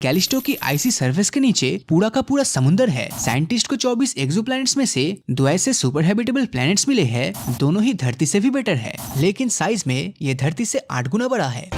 Callisto की आइसी surface के नीचे पूरा का पूरा समुंदर है। साइंटिस्ट को 24 एक्सोप्लैनेट्स में से 2 ऐसे सुपर हैबिटेबल प्लैनेट्स मिले हैं, दोनों ही धरती से भी बेटर है, लेकिन साइज में ये धरती से 8 गुना बड़ा है।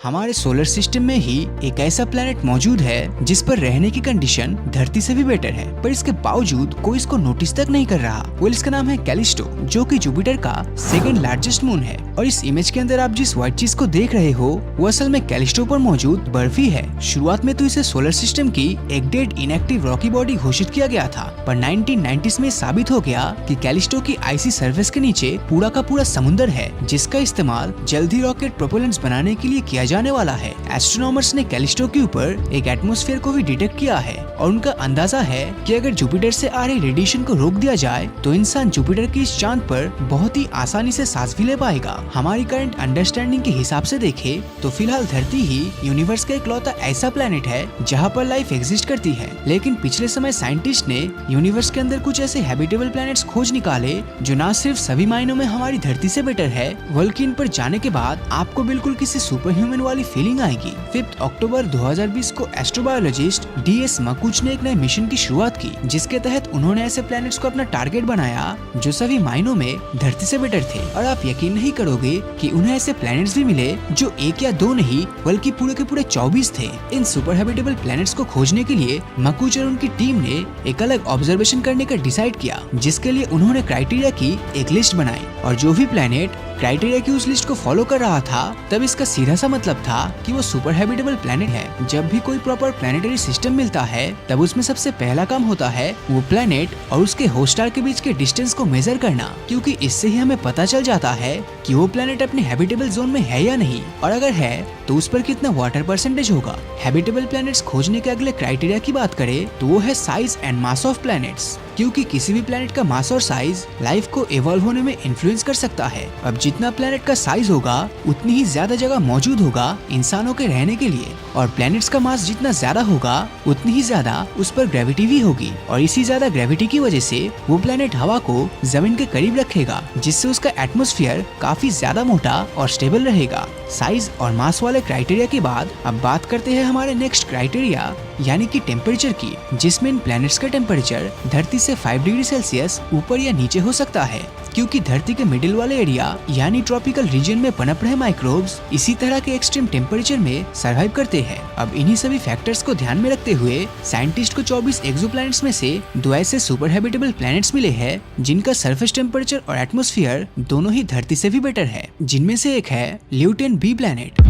हमारे सोलर सिस्टम में ही एक ऐसा प्लेनेट मौजूद है जिस पर रहने की कंडीशन धरती से भी बेटर है, पर इसके बावजूद कोई इसको नोटिस तक नहीं कर रहा। इसका नाम है कैलिस्टो, जो कि जुपिटर का सेकंड लार्जेस्ट मून है। और इस इमेज के अंदर आप जिस व्हाइट चीज को देख रहे हो वो असल में कैलिस्टो पर मौजूद बर्फ ही है। शुरुआत में तो इसे सोलर सिस्टम की एक डेड इनएक्टिव रॉकी बॉडी घोषित किया गया था, पर 1990s में साबित हो गया कि कैलिस्टो की आइसी सरफेस के नीचे पूरा का पूरा समुंदर है, जिसका इस्तेमाल जल्दी रॉकेट प्रोपेलेंट्स बनाने के लिए किया जाने वाला है। एस्ट्रोनॉमर्स ने कैलिस्टो के ऊपर एक एटमॉस्फेयर को भी डिटेक्ट किया है और उनका अंदाजा है कि अगर जुपिटर से आ रही रेडिएशन को रोक दिया जाए तो इंसान जुपिटर की इस चांद पर बहुत ही आसानी से सांस भी ले पाएगा। हमारी करंट अंडरस्टैंडिंग के हिसाब से देखें तो फिलहाल धरती ही यूनिवर्स का इकलौता ऐसा प्लेनेट है जहाँ पर लाइफ एग्जिस्ट करती है, लेकिन पिछले समय साइंटिस्ट ने यूनिवर्स के अंदर कुछ ऐसे हैबिटेबल प्लैनेट्स खोज निकाले जो न सिर्फ सभी मायनों में हमारी धरती से बेटर है, बल्कि इन पर जाने के बाद आपको बिल्कुल किसी सुपर ह्यूमन वाली फीलिंग आएगी। 5 अक्टूबर 2020 को एस्ट्रोबायोलॉजिस्ट DS मकुच ने एक नए मिशन की शुरुआत की, जिसके तहत उन्होंने ऐसे प्लैनेट्स को अपना टारगेट बनाया जो सभी मायनों में धरती से बेटर थे। और आप यकीन नहीं करोगे कि उन्हें ऐसे प्लैनेट्स भी मिले जो 1 या 2 नहीं बल्कि पूरे के पूरे 24 थे। इन सुपर हैबिटेबल प्लैनेट्स को खोजने के लिए मकुच और उनकी टीम ने एक अलग ऑब्जर्वेशन करने का डिसाइड किया, जिसके लिए उन्होंने क्राइटेरिया की एक लिस्ट बनाई और जो भी प्लैनेट क्राइटेरिया की उस लिस्ट को फॉलो कर रहा था तब इसका सीधा सा मतलब था कि वो सुपर हैबिटेबल प्लैनेट है। जब भी कोई प्रॉपर प्लैनेटरी सिस्टम मिलता है तब उसमें सबसे पहला काम होता है वो प्लैनेट और उसके होस्ट स्टार के बीच के डिस्टेंस को मेजर करना, क्योंकि इससे ही हमें पता चल जाता है कि वो प्लैनेट अपने हैबिटेबल जोन में है या नहीं, और अगर है तो उस पर कितना वाटर परसेंटेज होगा। हैबिटेबल प्लैनेट्स खोजने के अगले क्राइटेरिया की बात करें तो वो है size and mass of planets, क्योंकि किसी भी प्लैनेट का मास और साइज लाइफ को इवॉल्व होने में इन्फ्लुएंस कर सकता है। अब जितना प्लैनेट का साइज होगा उतनी ही ज्यादा जगह मौजूद होगा इंसानों के रहने के लिए, और प्लैनेट्स का मास जितना ज्यादा होगा उतनी ही ज्यादा उस पर ग्रेविटी भी होगी, और इसी ज्यादा ग्रेविटी की वजह से वो प्लैनेट हवा को जमीन के करीब रखेगा, जिससे उसका एटमॉस्फेयर काफी ज्यादा मोटा और स्टेबल रहेगा। साइज और मास वाले क्राइटेरिया के बाद अब बात करते हैं हमारे नेक्स्ट क्राइटेरिया यानी कि टेम्परेचर की, जिसमें इन प्लैनेट्स का टेम्परेचर धरती से 5 डिग्री सेल्सियस ऊपर या नीचे हो सकता है, क्योंकि धरती के मिडिल वाले एरिया यानी ट्रॉपिकल रीजन में पनप रहे माइक्रोब्स इसी तरह के एक्सट्रीम टेम्परेचर में सरवाइव करते हैं। अब इन्हीं सभी फैक्टर्स को ध्यान में रखते हुए साइंटिस्ट को 24 एक्सोप्लैनेट्स में से 2 ऐसे सुपर हैबिटेबल प्लैनेट्स मिले हैं जिनका सरफेस टेम्परेचर और एटमॉस्फेयर दोनों ही धरती से भी बेटर है, जिनमें से एक है ल्यूटेन B प्लैनेट।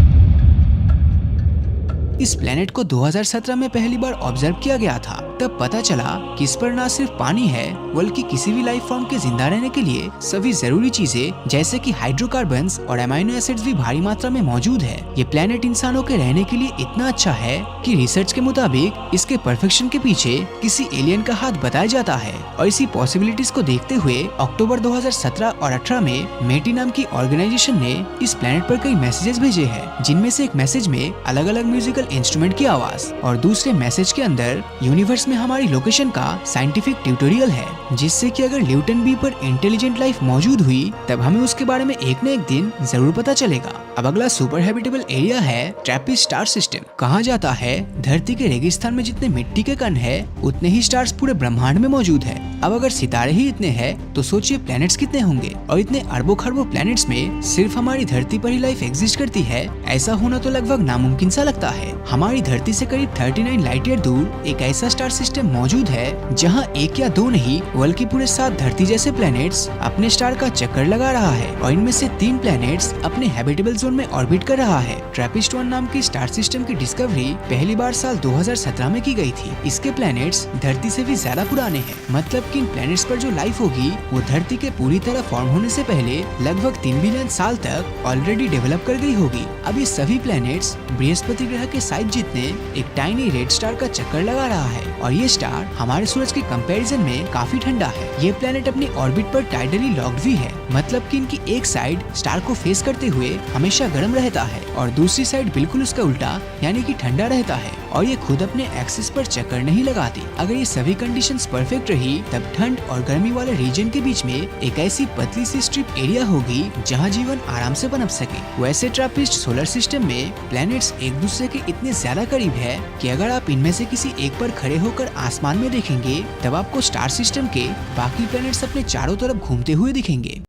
इस प्लेनेट को 2017 में पहली बार ऑब्जर्व किया गया था। तब पता चला कि इस पर न सिर्फ पानी है बल्कि किसी भी लाइफ फॉर्म के जिंदा रहने के लिए सभी जरूरी चीजें जैसे कि हाइड्रोकार्बन्स और अमाइनो एसिड्स भी भारी मात्रा में मौजूद है। ये प्लेनेट इंसानों के रहने के लिए इतना अच्छा है कि रिसर्च के मुताबिक इसके परफेक्शन के पीछे किसी एलियन का हाथ बताया जाता है। और इसी पॉसिबिलिटीज को देखते हुए अक्टूबर 2017 और 18 में मेटी नाम की ऑर्गेनाइजेशन ने इस प्लेनेट पर कई मैसेजेस भेजे हैं, जिनमें से एक मैसेज में अलग अलग म्यूजिकल इंस्ट्रूमेंट की आवाज और दूसरे मैसेज के अंदर यूनिवर्स में हमारी लोकेशन का साइंटिफिक ट्यूटोरियल है, जिससे कि अगर ल्यूटेन B पर इंटेलिजेंट लाइफ मौजूद हुई तब हमें उसके बारे में एक न एक दिन जरूर पता चलेगा। अब अगला सुपर हैबिटेबल एरिया है ट्रैपिस्ट स्टार सिस्टम। कहा जाता है धरती के रेगिस्तान में जितने मिट्टी के कण है उतने ही स्टार्स पूरे ब्रह्मांड में मौजूद है। अब अगर सितारे ही इतने हैं तो सोचिए प्लैनेट्स कितने होंगे, और इतने अरबों खरबों प्लैनेट्स में सिर्फ हमारी धरती पर ही लाइफ एग्जिस्ट करती है, ऐसा होना तो लगभग नामुमकिन सा लगता है। हमारी धरती से करीब 39 लाइट ईयर दूर एक ऐसा स्टार सिस्टम मौजूद है जहां 1 या 2 नहीं बल्कि पूरे 7 धरती जैसे प्लैनेट्स अपने स्टार का चक्कर लगा रहा है, और इनमें से 3 प्लैनेट्स अपने हैबिटेबल जोन में ऑर्बिट कर रहा है। ट्रैपिस्ट 1 नाम की स्टार सिस्टम की डिस्कवरी पहली बार साल 2017 में की गई थी। इसके प्लैनेट्स धरती से भी ज्यादा पुराने हैं, मतलब कि इन प्लैनेट्स पर जो लाइफ होगी वो धरती के पूरी तरह फॉर्म होने से पहले लगभग 3 बिलियन साल तक ऑलरेडी डेवलप कर गई होगी। अब ये सभी प्लैनेट्स बृहस्पति ग्रह के साइज जितने एक टाइनी रेड स्टार का चक्कर लगा रहा है और ये स्टार हमारे सूरज के कंपैरिजन में काफी ठंडा है। ये प्लेनेट अपनी ऑर्बिट पर टाइडली लॉक्ड भी है, मतलब कि इनकी एक साइड स्टार को फेस करते हुए हमेशा गर्म रहता है और दूसरी साइड बिल्कुल उसका उल्टा यानी कि ठंडा रहता है और ये खुद अपने एक्सिस पर चक्कर नहीं लगाती। अगर ये सभी कंडीशंस परफेक्ट रही तब ठंड और गर्मी वाले रीजन के बीच में एक ऐसी पतली सी स्ट्रिप एरिया होगी जहाँ जीवन आराम से पनप सके। वैसे ट्रैपिस्ट सोलर सिस्टम में प्लैनेट्स एक दूसरे के इतने ज्यादा करीब है कि अगर आप इनमें से किसी एक पर खड़े होकर आसमान में देखेंगे तब आपको स्टार सिस्टम के बाकी प्लैनेट्स अपने चारों तरफ घूमते हुए दिखेंगे।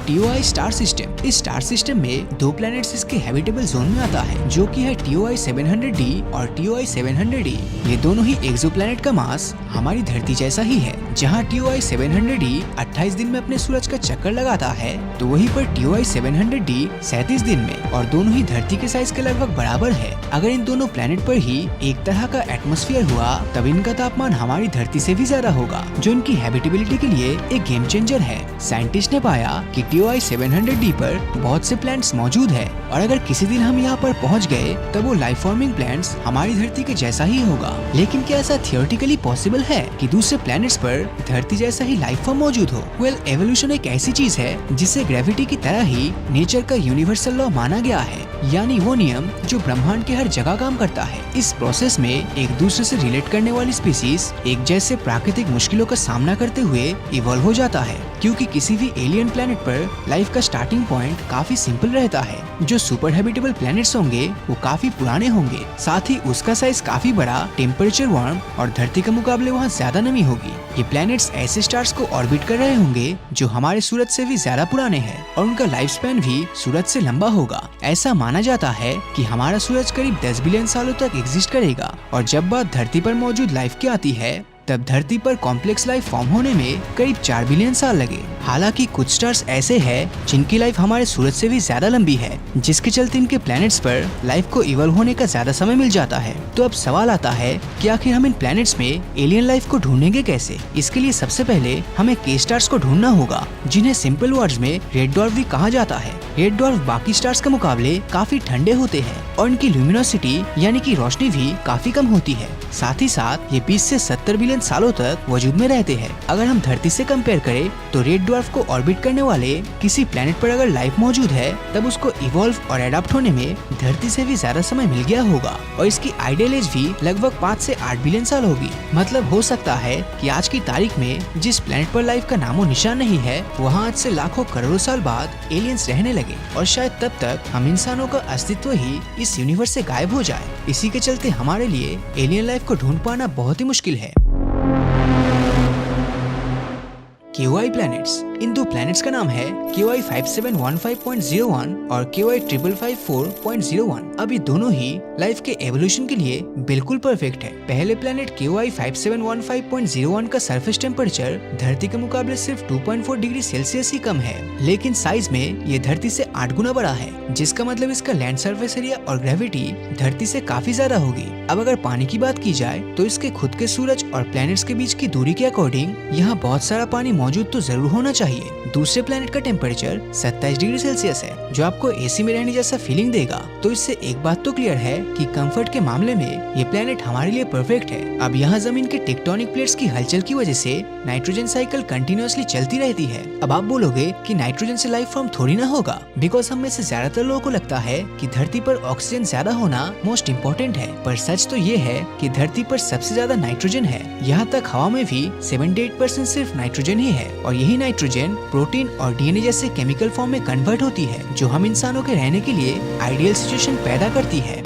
TOI star system. इस स्टार सिस्टम में दो प्लैनेट्स इसके हैबिटेबल जोन में आता है जो कि है TOI 700d और TOI 700e। ये दोनों ही एक्सोप्लैनेट का मास हमारी धरती जैसा ही है। जहाँ TOI 700d 28 दिन में अपने सूरज का चक्कर लगाता है तो वहीं पर TOI 700d 37 दिन में, और दोनों ही धरती के साइज के लगभग बराबर है। अगर इन दोनों प्लैनेट पर ही एक तरह का एटमॉस्फेयर हुआ तब इनका तापमान हमारी धरती से भी ज्यादा होगा, जो इनकी हैबिटेबिलिटी के लिए एक गेम चेंजर है। साइंटिस्ट ने पाया कि TOI 700d पर बहुत से प्लैनेट्स मौजूद है और अगर किसी दिन हम यहाँ पर पहुँच गए तब वो लाइफ फॉर्मिंग प्लैनेट्स हमारी धरती के जैसा ही होगा। लेकिन क्या ऐसा थियोरेटिकली पॉसिबल है कि दूसरे प्लैनेट्स पर धरती जैसा ही लाइफ फॉर्म मौजूद हो? वेल, एवोल्यूशन एक ऐसी चीज है जिसे ग्रेविटी की तरह ही नेचर का यूनिवर्सल लॉ माना गया है, यानी वो नियम जो ब्रह्मांड के हर जगह काम करता है। इस प्रोसेस में एक दूसरे से रिलेट करने वाली स्पीसीज एक जैसे प्राकृतिक मुश्किलों का सामना करते हुए इवॉल्व हो जाता है, क्योंकि किसी भी एलियन प्लैनेट पर लाइफ का स्टार्टिंग पॉइंट काफी सिंपल रहता है। जो सुपर हैबिटेबल प्लैनेट्स होंगे वो काफी पुराने होंगे, साथ ही उसका साइज काफी बड़ा, टेम्परेचर वार्म और धरती के मुकाबले वहाँ ज्यादा नमी होगी। ये प्लैनेट्स ऐसे स्टार्स को ऑर्बिट कर रहे होंगे जो हमारे सूरज से भी ज्यादा पुराने हैं और उनका लाइफ स्पैन भी सूरज से लंबा होगा। ऐसा माना जाता है कि हमारा सूरज करीब 10 बिलियन सालों तक एग्जिस्ट करेगा और जब बात धरती पर मौजूद लाइफ की आती है तब धरती पर कॉम्प्लेक्स लाइफ फॉर्म होने में करीब 4 बिलियन साल लगे। हालांकि कुछ स्टार्स ऐसे हैं जिनकी लाइफ हमारे सूरज से भी ज्यादा लंबी है, जिसके चलते इनके प्लैनेट्स पर लाइफ को इवॉल्व होने का ज्यादा समय मिल जाता है। तो अब सवाल आता है कि आखिर हम इन प्लैनेट्स में एलियन लाइफ को ढूंढेंगे कैसे? इसके लिए सबसे पहले हमें के स्टार्स को ढूंढना होगा, जिन्हें सिंपल वर्ड्स में रेड ड्वार्फ भी कहा जाता है। रेड ड्वार्फ बाकी स्टार्स के मुकाबले काफी ठंडे होते हैं और इनकी ल्यूमिनोसिटी यानी कि रोशनी भी काफी कम होती है। साथ ही साथ ये 20 से 70 बिलियन सालों तक वजूद में रहते हैं। अगर हम धरती से कंपेयर करें तो रेड ड्वार्फ को ऑर्बिट करने वाले किसी प्लैनेट पर अगर लाइफ मौजूद है तब उसको इवॉल्व और एडाप्ट होने में धरती से भी ज्यादा समय मिल गया होगा और इसकी आइडियल एज भी लगभग 5 से 8 बिलियन साल होगी। मतलब हो सकता है कि आज की तारीख में जिस प्लैनेट पर लाइफ का नामो निशान नहीं है वहाँ आज से लाखों करोड़ों साल बाद एलियंस रहने लगे और शायद तब तक हम इंसानों का अस्तित्व ही इस यूनिवर्स से गायब हो जाए। इसी के चलते हमारे लिए एलियन लाइफ को ढूंढ पाना बहुत ही मुश्किल है। KOI planets. इन दो प्लैनेट्स का नाम है KOI 5715.01 और KOI 5554.01। अब ये दोनों ही लाइफ के एवोल्यूशन के लिए बिल्कुल परफेक्ट है। पहले प्लैनेट KOI 5715.01 का सरफेस टेम्परेचर धरती के मुकाबले सिर्फ 2.4 डिग्री सेल्सियस ही कम है, लेकिन साइज में ये धरती से 8 गुना बड़ा है, जिसका मतलब इसका लैंड सरफेस एरिया और ग्रेविटी धरती से काफी ज्यादा होगी। अब अगर पानी की बात की जाए तो इसके खुद के सूरज और प्लैनेट्स के बीच की दूरी के अकॉर्डिंग यहाँ बहुत सारा पानी मौजूद तो जरूर होना चाहिए। दूसरे प्लैनेट का टेम्परेचर 27 डिग्री सेल्सियस है, जो आपको एसी में रहने जैसा फीलिंग देगा। तो इससे एक बात तो क्लियर है कि कंफर्ट के मामले में ये प्लैनेट हमारे लिए परफेक्ट है। अब यहाँ जमीन के टेक्टोनिक प्लेट्स की हलचल की वजह से नाइट्रोजन साइकिल कंटिन्यूअसली चलती रहती है। अब आप बोलोगे कि नाइट्रोजन से लाइफ फॉर्म थोड़ी ना होगा, बिकॉज हम में से ज्यादातर लोगों को लगता है कि धरती पर ऑक्सीजन ज्यादा होना मोस्ट इम्पोर्टेंट है, पर सच तो ये है कि धरती पर सबसे ज्यादा नाइट्रोजन है। यहाँ तक हवा में भी 78% सिर्फ नाइट्रोजन ही है और यही नाइट्रोजन प्रोटीन और डीएनए जैसे केमिकल फॉर्म में कन्वर्ट होती है, जो हम इंसानों के रहने के लिए आइडियल सिचुएशन पैदा करती है।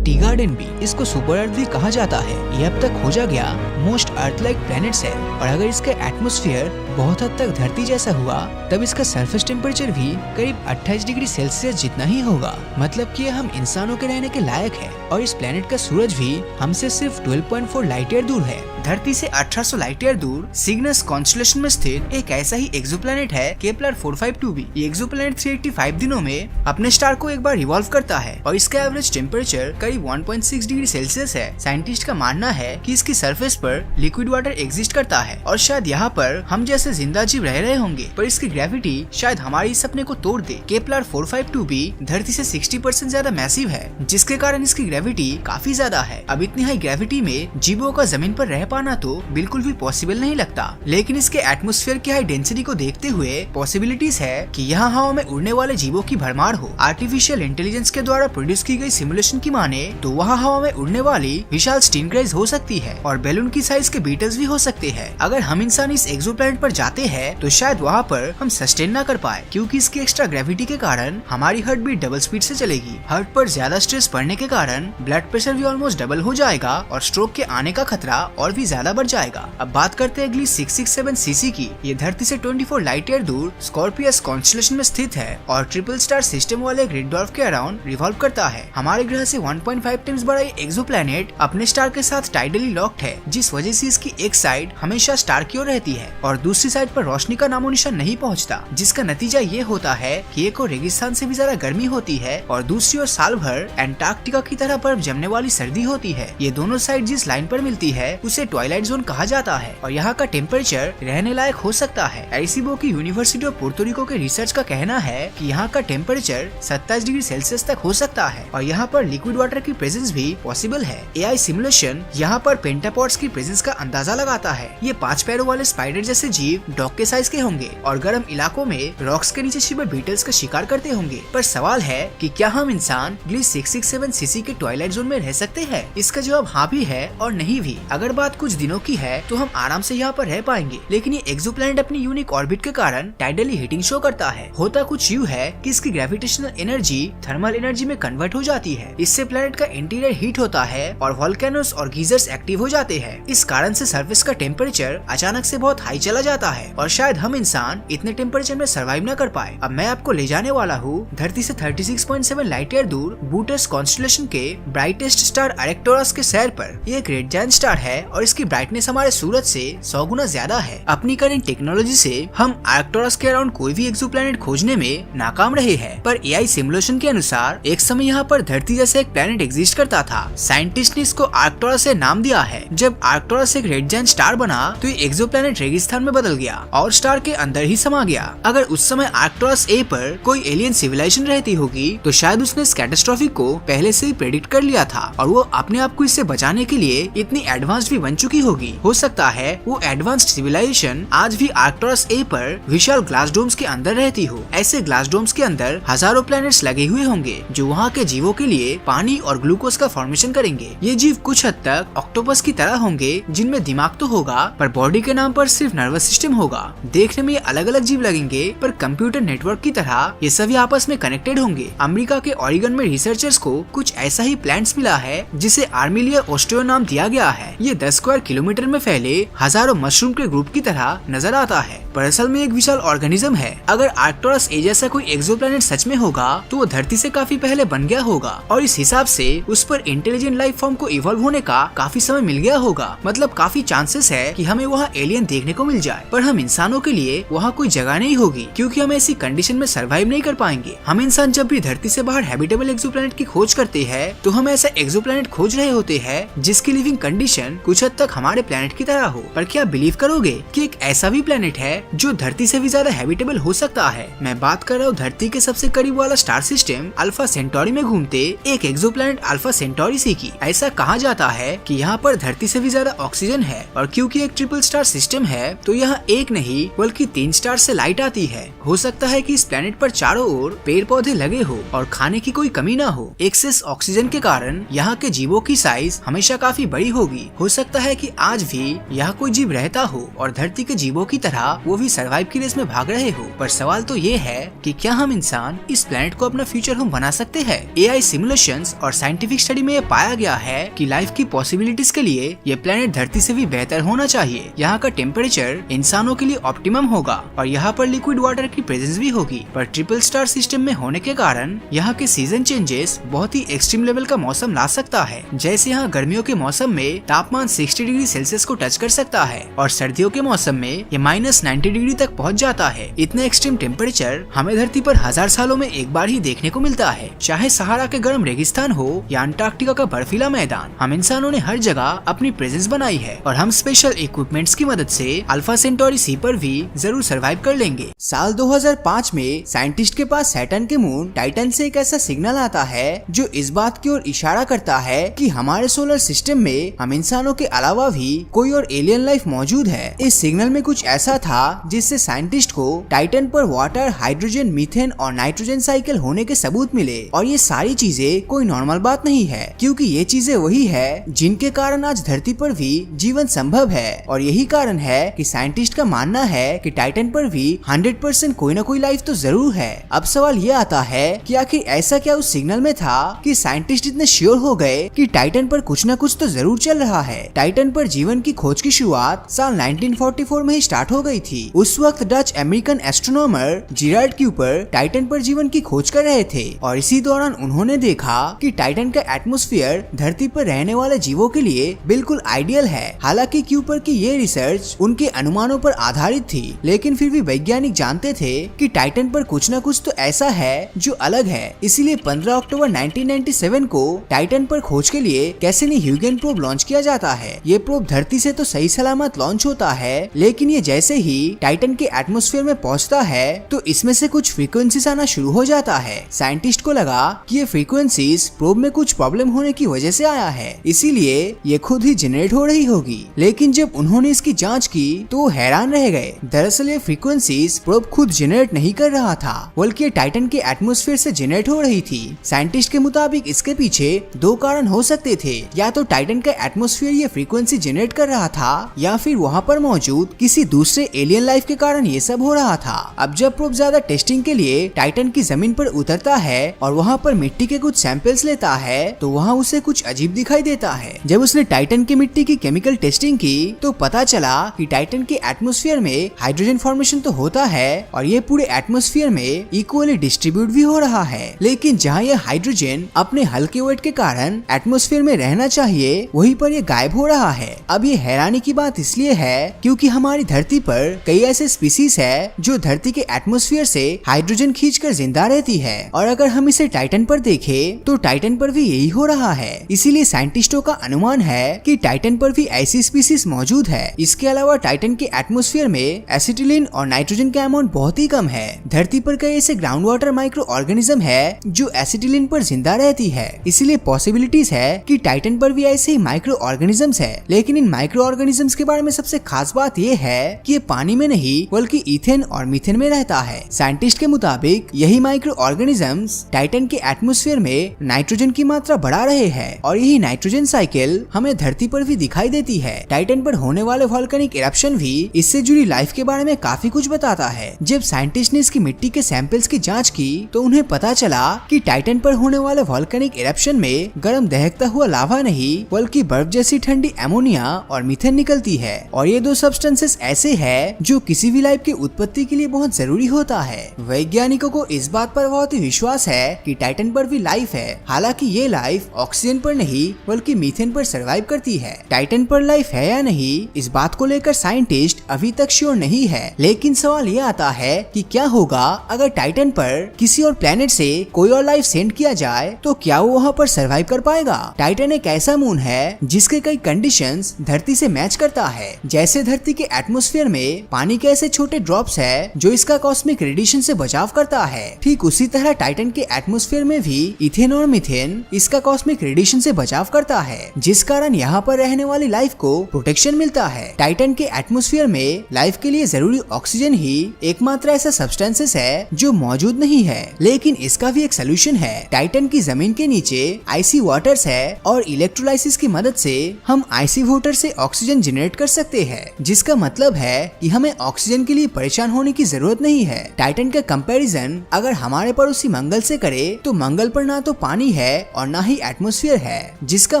टी गार्डन भी, इसको सुपर अर्थ भी कहा जाता है। ये अब तक खोजा गया मोस्ट अर्थ लाइक प्लैनेट्स है और अगर इसका एटमॉस्फेयर बहुत हद तक धरती जैसा हुआ तब इसका सरफेस टेम्परेचर भी करीब 28 डिग्री सेल्सियस जितना ही होगा। मतलब कि हम इंसानों के रहने के लायक है और इस प्लैनेट का सूरज भी हमसे सिर्फ 12.4 लाइट ईयर दूर है। धरती से 1800 लाइट ईयर दूर सिग्नस कॉन्स्टेलेशन में स्थित एक ऐसा ही एक्सोप्लैनेट है केपलर 452b। ये एक्सोप्लैनेट 385 दिनों में अपने स्टार को एक बार रिवॉल्व करता है और इसका एवरेज टेम्परेचर करीब 1.6 डिग्री सेल्सियस है। साइंटिस्ट का मानना है कि इसकी सरफेस पर लिक्विड वाटर एग्जिस्ट करता है और शायद यहाँ पर हम जैसे से जिंदा जीव रह रहे होंगे, पर इसकी ग्रेविटी शायद हमारे इस सपने को तोड़ दे। केपलर 452b धरती से 60% ज्यादा मैसिव है, जिसके कारण इसकी ग्रेविटी काफी ज्यादा है। अब इतनी हाई ग्रेविटी में जीवों का जमीन पर रह पाना तो बिल्कुल भी पॉसिबल नहीं लगता, लेकिन इसके एटमॉस्फेयर की हाई डेंसिटी को देखते हुए पॉसिबिलिटीज है कि यहाँ हवा में उड़ने वाले जीवों की भरमार हो। आर्टिफिशियल इंटेलिजेंस के द्वारा प्रोड्यूस की गई सिमुलेशन की माने तो वहाँ हवा में उड़ने वाली विशाल स्टिंग्रेज हो सकती है और बैलून की साइज के बीटल्स भी हो सकते हैं। अगर हम इंसान इस एक्सोप्लैनेट पर जाते हैं तो शायद वहाँ पर हम सस्टेन न कर पाए, क्योंकि इसकी एक्स्ट्रा ग्रेविटी के कारण हमारी हार्ट बीट डबल स्पीड से चलेगी। हार्ट पर ज्यादा स्ट्रेस पड़ने के कारण ब्लड प्रेशर भी ऑलमोस्ट डबल हो जाएगा और स्ट्रोक के आने का खतरा और भी ज्यादा बढ़ जाएगा। अब बात करते हैं अगली 667 सीसी की। ये धरती से 24 लाइट ईयर दूर स्कॉर्पियस कॉन्स्टेलेशन में स्थित है और ट्रिपल स्टार सिस्टम वाले रेड ड्वार्फ के अराउंड रिवॉल्व करता है। हमारे ग्रह से 1.5 टाइम्स बड़ा ये एक्सोप्लैनेट अपने स्टार के साथ टाइडली लॉक्ड है, जिस वजह से इसकी एक साइड हमेशा स्टार की ओर रहती है और दूसरी साइड पर रोशनी का नामो निशान नहीं पहुंचता, जिसका नतीजा ये होता है कि एक और रेगिस्तान से भी ज्यादा गर्मी होती है और दूसरी ओर साल भर एंटार्क्टिका की तरह बर्फ जमने वाली सर्दी होती है। ये दोनों साइड जिस लाइन पर मिलती है उसे ट्वाइलाइट जोन कहा जाता है और यहाँ का टेम्परेचर रहने लायक हो सकता है। एरिसीबो की यूनिवर्सिटी ऑफ पोर्टो रिको के रिसर्च का कहना है कि यहाँ का टेम्परेचर 27 डिग्री सेल्सियस तक हो सकता है और यहाँ पर लिक्विड वाटर की प्रेजेंस भी पॉसिबल है। एआई सिमुलेशन यहाँ पर पेंटापॉड्स की प्रेजेंस का अंदाजा लगाता है। ये 5 पैरों वाले स्पाइडर जैसे जीव डॉग के साइज के होंगे और गर्म इलाकों में रॉक्स के नीचे छिपे बीटल्स का शिकार करते होंगे। पर सवाल है कि क्या हम इंसान ग्ली 667 सीसी के ट्वाइलाइट जोन में रह सकते हैं? इसका जवाब हाँ भी है और नहीं भी। अगर बात कुछ दिनों की है तो हम आराम से यहाँ पर रह पाएंगे, लेकिन ये एक्सोप्लैनेट अपनी यूनिक ऑर्बिट के कारण टाइडली हीटिंग शो करता है। होता कुछ यूँ है कि इसकी ग्रेविटेशनल एनर्जी थर्मल एनर्जी में कन्वर्ट हो जाती है। इससे प्लेनेट का इंटीरियर हीट होता है और वोल्केनोस और गीजर्स एक्टिव हो जाते हैं। इस कारण से सरफेस का टेम्परेचर अचानक से बहुत हाई चला जाता है और शायद हम इंसान इतने टेम्परेचर में सर्वाइव न कर पाए। अब मैं आपको ले जाने वाला हूँ धरती से 36.7 लाइट ईयर दूर बूटस कॉन्स्टेलेशन के ब्राइटेस्ट स्टार आर्क्टुरस के सैर पर। ये एक रेड जायंट स्टार है और इसकी ब्राइटनेस हमारे सूरज से 100 गुना ज्यादा है। अपनी करंट टेक्नोलॉजी से हम आर्क्टुरस के अराउंड कोई भी एक्सोप्लैनेट खोजने में नाकाम रहे हैं, पर एआई सिमुलेशन के अनुसार एक समय यहाँ पर धरती जैसे एक प्लेनेट एग्जिस्ट करता था। साइंटिस्ट ने इसको आर्क्टुरस से नाम दिया है। जब आर्क्टुरस एक रेड जायंट स्टार बना तो ये एक्सोप्लैनेट रेगिस्तान में बदल गया और स्टार के अंदर ही समा गया। अगर उस समय आर्क्टुरस ए पर कोई एलियन सिविलाइजेशन रहती होगी तो शायद उसने इस कैटास्ट्रॉफी को पहले से ही प्रेडिक्ट कर लिया था और वो अपने आप को इससे बचाने के लिए इतनी एडवांस्ड भी बन चुकी होगी। हो सकता है वो एडवांस्ड सिविलाइजेशन आज भी आर्क्टुरस ए पर विशाल ग्लास डोम्स के अंदर रहती हो। ऐसे ग्लास डोम्स के अंदर हजारों प्लैनेट्स लगे हुए होंगे जो वहाँ के जीवों के लिए पानी और ग्लूकोज का फॉर्मेशन करेंगे। ये जीव कुछ हद तक ऑक्टोपस की तरह होंगे, जिनमें दिमाग तो होगा पर बॉडी के नाम पर सिर्फ नर्वस सिस्टम होगा। देखने में ये अलग अलग जीव लगेंगे पर कंप्यूटर नेटवर्क की तरह ये सभी आपस में कनेक्टेड होंगे। अमेरिका के ओरेगन में रिसर्चर्स को कुछ ऐसा ही प्लांट्स मिला है जिसे आर्मिलिया ऑस्ट्रियो नाम दिया गया है। ये 10 स्क्वायर किलोमीटर में फैले हजारों मशरूम के ग्रुप की तरह नजर आता है, पर असल में एक विशाल ऑर्गेनिज्म है। अगर आर्क्टुरस ए जैसा कोई एक्सोप्लैनेट सच में होगा तो वो धरती से काफी पहले बन गया होगा और इस हिसाब से उस पर इंटेलिजेंट लाइफ फॉर्म को इवॉल्व होने का काफी समय मिल गया होगा। मतलब काफी चांसेस है कि हमें वहाँ एलियन देखने को मिल जाए, पर हम इंसानों के लिए वहाँ कोई जगह नहीं होगी क्योंकि हम ऐसी कंडीशन में सर्वाइव नहीं कर पाएंगे। हम इंसान जब भी धरती से बाहर हैबिटेबल एक्सोप्लैनेट की खोज करते हैं तो हम ऐसा एक्सोप्लैनेट खोज रहे होते हैं जिसकी लिविंग कंडीशन कुछ हद तक हमारे प्लेनेट की तरह हो। पर क्या बिलीव करोगे कि एक ऐसा भी प्लेनेट है जो धरती से भी ज्यादा हैबिटेबल हो सकता है? मैं बात कर रहा हूँ धरती के सबसे करीब वाला स्टार सिस्टम अल्फा सेंटोरी में घूमते एक एक्सोप्लैनेट अल्फा सेंटोरी सी की। ऐसा कहा जाता है कि यहाँ पर धरती से भी ज्यादा ऑक्सीजन है और क्योंकि एक ट्रिपल स्टार सिस्टम है तो यहाँ एक नहीं बल्कि 3 स्टार से लाइट आती है। हो सकता है कि इस प्लेनेट पर चारों ओर पेड़ पौधे लगे हो और खाने की कोई कमी ना हो। एक्सेस ऑक्सीजन के कारण यहाँ के जीवों की साइज हमेशा काफी बड़ी होगी। हो सकता है कि आज भी यहाँ कोई जीव रहता हो और धरती के जीवों की तरह वो भी सर्वाइव की रेस में भाग रहे हो। पर सवाल तो ये है कि क्या हम इंसान इस प्लेनेट को अपना फ्यूचर होम बना सकते हैं? एआई सिमुलेशंस और साइंटिफिक स्टडी में ये पाया गया है कि लाइफ की पॉसिबिलिटीज के लिए ये प्लेनेट धरती से भी बेहतर होना चाहिए। यहाँ का टेम्परेचर इंसानों के लिए ऑप्टिमम होगा और यहाँ पर लिक्विड वाटर की प्रेजेंस भी होगी। पर ट्रिपल स्टार सिस्टम में होने के कारण यहाँ के सीजन चेंजेस बहुत ही एक्सट्रीम लेवल का मौसम ला सकता है। जैसे यहाँ गर्मियों के मौसम में तापमान 60 डिग्री सेल्सियस को टच कर सकता है और सर्दियों के मौसम में ये -90 90 डिग्री तक पहुंच जाता है। इतना एक्सट्रीम टेम्परेचर हमें धरती पर 1000 सालों में एक बार ही देखने को मिलता है। चाहे सहारा के गर्म रेगिस्तान हो या अंटार्कटिका का बर्फीला मैदान, हम इंसानों ने हर जगह अपनी प्रेजेंस बनाई है और हम स्पेशल इक्विपमेंट्स की मदद से अल्फा सेंटोरी सी पर भी जरूर सर्वाइव कर लेंगे। साल 2005 में साइंटिस्ट के पास सैटर्न के मून टाइटन से एक ऐसा सिग्नल आता है जो इस बात की ओर इशारा करता है कि हमारे सोलर सिस्टम में हम इंसानों के अलावा भी कोई और एलियन लाइफ मौजूद है। इस सिग्नल में कुछ ऐसा था जिससे साइंटिस्ट को टाइटन पर वाटर, हाइड्रोजन, मीथेन और नाइट्रोजन साइकिल होने के सबूत मिले। और ये सारी चीजें कोई नॉर्मल बात नहीं है, क्योंकि ये चीजें वही है जिनके कारण आज धरती पर भी जीवन संभव है। और यही कारण है कि साइंटिस्ट का मानना है कि टाइटन पर भी 100% कोई ना कोई लाइफ तो जरूर है। अब सवाल ये आता है कि आखिर ऐसा क्या उस सिग्नल में था कि साइंटिस्ट इतने श्योर हो गए कि टाइटन पर कुछ न कुछ तो जरूर चल रहा है। टाइटन पर जीवन की खोज की शुरुआत साल 1944 में ही स्टार्ट हो गई थी। उस वक्त Dutch American astronomer Gerrard Kuiper Titan पर जीवन की खोज कर रहे थे और इसी दौरान उन्होंने देखा कि टाइटन का एटमॉस्फेयर धरती पर रहने वाले जीवों के लिए बिल्कुल आइडियल है। हालांकि क्यूपर की ये रिसर्च उनके अनुमानों पर आधारित थी, लेकिन फिर भी वैज्ञानिक जानते थे कि टाइटन पर कुछ न कुछ तो ऐसा है जो अलग है। इसीलिए 15 अक्टूबर 1997 को टाइटन पर खोज के लिए कैसिनी-ह्यूगेन प्रोब लॉन्च किया जाता है। ये प्रोब धरती से तो सही सलामत लॉन्च होता है, लेकिन ये जैसे ही टाइटन के एटमॉस्फेयर में पहुंचता है तो इसमें से कुछ फ्रीक्वेंसीज आना शुरू हो जाता है। साइंटिस्ट को लगा कि ये फ्रीक्वेंसीज प्रोब में कुछ प्रॉब्लम होने की वजह से आया है, इसीलिए ये खुद ही जनरेट हो रही होगी। लेकिन जब उन्होंने इसकी जांच की तो वो हैरान रह गए। दरअसल ये फ्रीक्वेंसीज प्रोब खुद जनरेट नहीं कर रहा था, बल्कि टाइटन के एटमॉस्फेयर से जनरेट हो रही थी। साइंटिस्ट के मुताबिक इसके पीछे दो कारण हो सकते थे, या तो टाइटन का एटमॉस्फेयर ये फ्रीक्वेंसी जनरेट कर रहा था, या फिर वहाँ पर मौजूद किसी दूसरे एलियन लाइफ के कारण ये सब हो रहा था। अब जब प्रोब ज्यादा टेस्टिंग के लिए टाइटन की जमीन पर उतरता है और वहाँ पर मिट्टी के कुछ सैंपल्स लेता है तो वहाँ उसे कुछ अजीब दिखाई देता है। जब उसने टाइटन की मिट्टी की केमिकल टेस्टिंग की तो पता चला कि टाइटन के एटमॉस्फेयर में हाइड्रोजन फॉर्मेशन तो होता है और ये पूरे एटमॉस्फेयर में इक्वली डिस्ट्रीब्यूट भी हो रहा है, लेकिन जहाँ ये हाइड्रोजन अपने हल्के वेट के कारण एटमॉस्फेयर में रहना चाहिए वहीं पर ये गायब हो रहा है। अब ये हैरानी की बात इसलिए है क्योंकि हमारी धरती पर कई ऐसे स्पीसीज है जो धरती के एटमॉस्फेयर से हाइड्रोजन खींचकर जिंदा रहती है, और अगर हम इसे टाइटन पर देखें तो टाइटन पर भी यही हो रहा है। इसीलिए साइंटिस्टों का अनुमान है कि टाइटन पर भी ऐसी स्पीसीज मौजूद है। इसके अलावा टाइटन के एटमॉस्फेयर में एसिटिलीन और नाइट्रोजन का अमाउंट बहुत ही कम है। धरती पर कई ऐसे ग्राउंड वाटर माइक्रो ऑर्गेनिज्म है जो एसिटिलीन पर जिंदा रहती है, इसीलिए पॉसिबिलिटीज है कि टाइटन पर भी ऐसे ही माइक्रो ऑर्गेनिजम्स है। लेकिन इन माइक्रो ऑर्गेनिजम्स के बारे में सबसे खास बात ये है कि ये पानी में नहीं बल्कि इथेन और मीथेन में रहता है। साइंटिस्ट के मुताबिक यही माइक्रो ऑर्गेनिजम्स टाइटन के एटमॉस्फेयर में नाइट्रोजन की मात्रा बढ़ा रहे हैं और यही नाइट्रोजन साइकिल हमें धरती पर भी दिखाई देती है। टाइटन पर होने वाले वोल्केनिक इरप्शन भी इससे जुड़ी लाइफ के बारे में काफी कुछ बताता है। जब साइंटिस्ट ने इसकी मिट्टी के सैंपल्स की जांच की तो उन्हें पता चला कि टाइटन पर होने वाले वोल्केनिक इरप्शन में गर्म दहकता हुआ लावा नहीं बल्कि बर्फ जैसी ठंडी अमोनिया और मीथेन निकलती है, और ये दो सब्सटेंसेस ऐसे हैं जो किसी भी लाइफ की उत्पत्ति के लिए बहुत जरूरी होता है। वैज्ञानिकों को इस बात पर बहुत ही विश्वास है कि टाइटन पर भी लाइफ है। हालांकि ये लाइफ ऑक्सीजन पर नहीं बल्कि मीथेन पर सर्वाइव करती है। टाइटन पर लाइफ है या नहीं इस बात को लेकर साइंटिस्ट अभी तक श्योर नहीं है, लेकिन सवाल ये आता है कि क्या होगा अगर टाइटन पर किसी और प्लेनेट से कोई और लाइफ सेंड किया जाए तो क्या वो वहाँ पर सर्वाइव कर पाएगा। टाइटन एक ऐसा मून है जिसके कई कंडीशंस धरती से मैच करता है। जैसे धरती के एटमॉस्फेयर में पानी के ऐसे छोटे ड्रॉप्स है जो इसका कॉस्मिक रेडिएशन से बचाव करता है, ठीक उसी तरह टाइटन के एटमॉस्फेयर में भी इथेन और मीथेन इसका कॉस्मिक रेडिएशन से बचाव करता है, जिस कारण यहाँ पर रहने वाली लाइफ को प्रोटेक्शन मिलता है। टाइटन के एटमॉस्फेयर में लाइफ के लिए जरूरी ऑक्सीजन ही एकमात्र ऐसा सब्सटेंसेस है जो मौजूद नहीं है, लेकिन इसका भी एक सोल्यूशन है। टाइटन की जमीन के नीचे आइसी वाटर्स है और इलेक्ट्रोलाइसिस की मदद से हम आइसी वाटर से ऑक्सीजन जनरेट कर सकते हैं, जिसका मतलब है कि हमें ऑक्सीजन के लिए परेशान होने की जरूरत नहीं है। टाइटन का कंपैरिजन अगर हमारे पड़ोसी मंगल से करे तो मंगल पर ना तो पानी है और ना ही एटमॉस्फेयर है, जिसका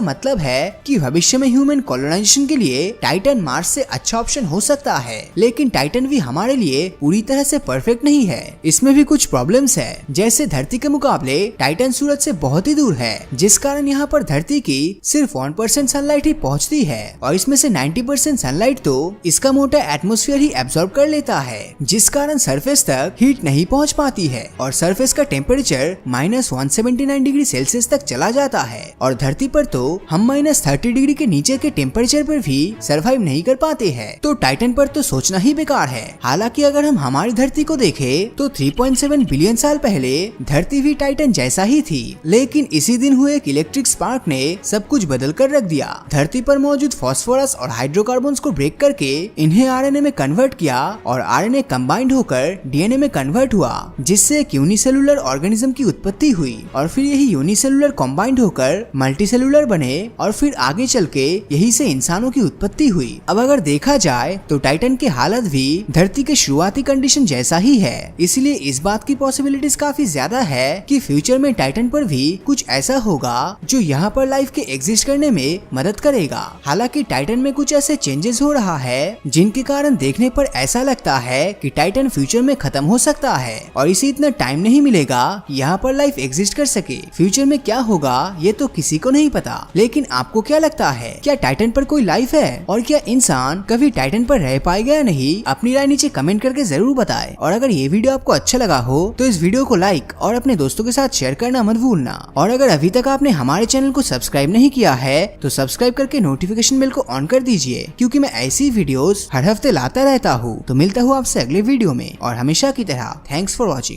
मतलब है कि भविष्य में ह्यूमन कॉलोनाइजेशन के लिए टाइटन मार्स से अच्छा ऑप्शन हो सकता है। लेकिन टाइटन भी हमारे लिए पूरी तरह से परफेक्ट नहीं है, इसमें भी कुछ प्रॉब्लम्स है। जैसे धरती के मुकाबले टाइटन सूरज से बहुत ही दूर है, जिस कारण यहाँ पर धरती की सिर्फ 1% सनलाइट ही पहुँचती है और इसमें से 90% सनलाइट तो इसका मोटा एटमॉस्फेयर ही एब्जॉर्ब कर लेता है, जिस कारण सरफेस तक हीट नहीं पहुंच पाती है और सरफेस का टेम्परेचर -179 डिग्री सेल्सियस तक चला जाता है। और धरती पर तो हम -30 डिग्री के नीचे के टेम्परेचर पर भी सरवाइव नहीं कर पाते हैं, तो टाइटन पर तो सोचना ही बेकार है। हालांकि अगर हम हमारी धरती को देखें तो 3.7 बिलियन साल पहले धरती भी टाइटन जैसा ही थी, लेकिन इसी दिन हुए एक इलेक्ट्रिक स्पार्क ने सब कुछ बदल कर रख दिया। धरती पर मौजूद फास्फोरस और हाइड्रोकार्बन्स को ब्रेक करके इन्हें आरएनए में कन्वर्ट किया और आरएनए कंबाइंड होकर डीएनए में कन्वर्ट हुआ, जिससे एक यूनिसेलुलर ऑर्गेनिज्म की उत्पत्ति हुई और फिर यही यूनिसेलुलर कंबाइंड होकर मल्टीसेलुलर बने और फिर आगे चल के यही से इंसानों की उत्पत्ति हुई। अब अगर देखा जाए तो टाइटन की हालत भी धरती के शुरुआती कंडीशन जैसा ही है, इसलिए इस बात की पॉसिबिलिटीज काफी ज्यादा है कि फ्यूचर में टाइटन पर भी कुछ ऐसा होगा जो यहाँ पर लाइफ के एग्जिस्ट करने में मदद करेगा। हालांकि टाइटन में कुछ ऐसे चेंजेस हो रहा है जिनके कारण देखने पर ऐसा लगता है कि टाइटन फ्यूचर में खत्म हो सकता है और इसे इतना टाइम नहीं मिलेगा कि यहाँ पर लाइफ एग्जिस्ट कर सके। फ्यूचर में क्या होगा ये तो किसी को नहीं पता, लेकिन आपको क्या लगता है, क्या टाइटन पर कोई लाइफ है और क्या इंसान कभी टाइटन पर रह पाएगा या नहीं? अपनी राय नीचे कमेंट करके जरूर बताएं। और अगर ये वीडियो आपको अच्छा लगा हो तो इस वीडियो को लाइक और अपने दोस्तों के साथ शेयर करना मत भूलना। और अगर अभी तक आपने हमारे चैनल को सब्सक्राइब नहीं किया है तो सब्सक्राइब करके नोटिफिकेशन बेल को ऑन कर दीजिए, क्योंकि मैं ऐसी वीडियोस हर हफ्ते लाता रहता हूँ। तो मिलता हूँ आपसे अगले वीडियो में और हमेशा की तरह थैंक्स फॉर वॉचिंग।